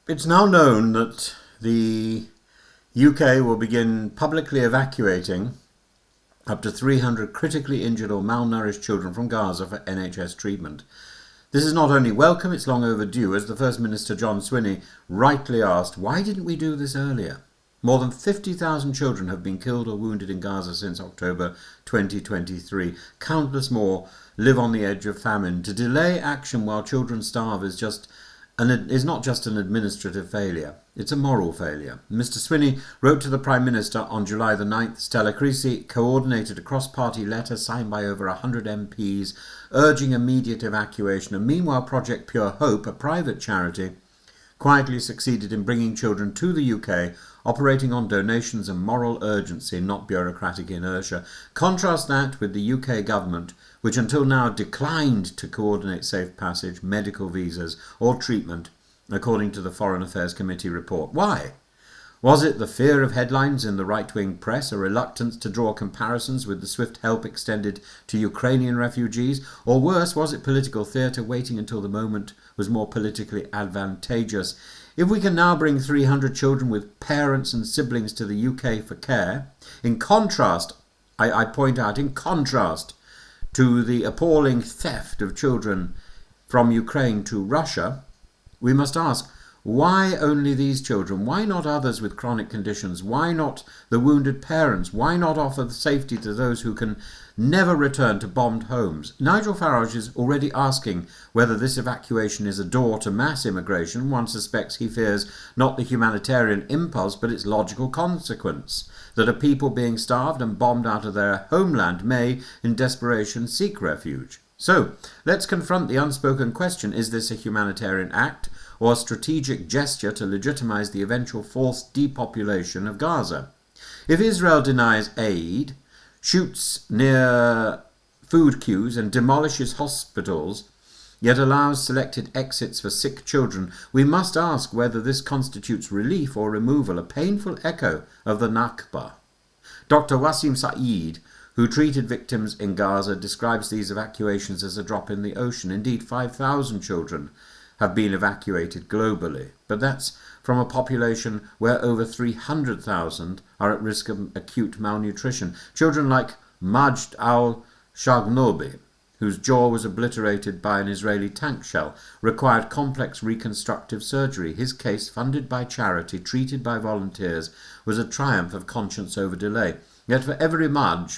It's now known that the UK will begin publicly evacuating up to 300 critically injured or malnourished children from Gaza for NHS treatment. This is not only welcome, it's long overdue, as the First Minister John Swinney rightly asked, why didn't we do this earlier? More than 50,000 children have been killed or wounded in Gaza since October 2023. Countless more live on the edge of famine. To delay action while children starve is not just an administrative failure, it's a moral failure. Mr Swinney wrote to the Prime Minister on July the 9th. Stella Creasy coordinated a cross-party letter signed by over 100 MPs urging immediate evacuation, and meanwhile Project Pure Hope, a private charity, quietly succeeded in bringing children to the UK, operating on donations and moral urgency, not bureaucratic inertia. Contrast that with the UK government, which until now declined to coordinate safe passage, medical visas or treatment, according to the Foreign Affairs Committee report. Why? Was it the fear of headlines in the right-wing press, a reluctance to draw comparisons with the swift help extended to Ukrainian refugees, or worse, was it political theatre waiting until the moment was more politically advantageous? If we can now bring 300 children with parents and siblings to the UK for care, in contrast, I point out, in contrast to the appalling theft of children from Ukraine to Russia, we must ask, why only these children? Why not others with chronic conditions? Why not the wounded parents? Why not offer safety to those who can never return to bombed homes? Nigel Farage is already asking whether this evacuation is a door to mass immigration. One suspects he fears not the humanitarian impulse, but its logical consequence, that a people being starved and bombed out of their homeland may, in desperation, seek refuge. So, let's confront the unspoken question, is this a humanitarian act or a strategic gesture to legitimize the eventual forced depopulation of Gaza? If Israel denies aid, shoots near food queues and demolishes hospitals, yet allows selected exits for sick children, we must ask whether this constitutes relief or removal, a painful echo of the Nakba. Dr. Wasim Saeed, who treated victims in Gaza, describes these evacuations as a drop in the ocean. Indeed, 5,000 children have been evacuated globally, but that's from a population where over 300,000 are at risk of acute malnutrition. Children like Majd al-Shaghnobi, whose jaw was obliterated by an Israeli tank shell, required complex reconstructive surgery. His case, funded by charity, treated by volunteers, was a triumph of conscience over delay. Yet for every Majd,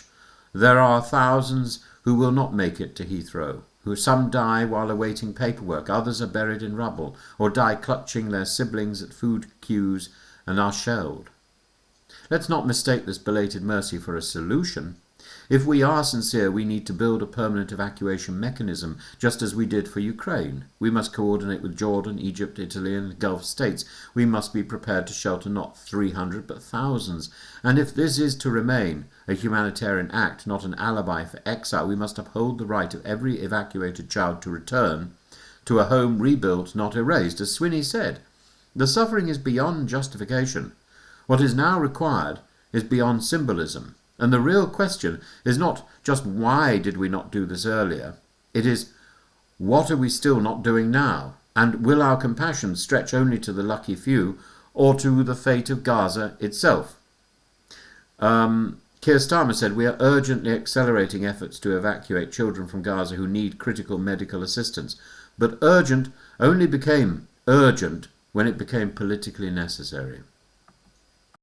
there are thousands who will not make it to Heathrow, who some die while awaiting paperwork, others are buried in rubble, or die clutching their siblings at food queues and are shelled. Let's not mistake this belated mercy for a solution. If we are sincere, we need to build a permanent evacuation mechanism, just as we did for Ukraine. We must coordinate with Jordan, Egypt, Italy and the Gulf states. We must be prepared to shelter not 300 but thousands. And if this is to remain a humanitarian act, not an alibi for exile, we must uphold the right of every evacuated child to return to a home rebuilt, not erased. As Swinney said, the suffering is beyond justification. What is now required is beyond symbolism. And the real question is not just why did we not do this earlier? It is, what are we still not doing now? And will our compassion stretch only to the lucky few or to the fate of Gaza itself? Keir Starmer said, we are urgently accelerating efforts to evacuate children from Gaza who need critical medical assistance. But urgent only became urgent when it became politically necessary.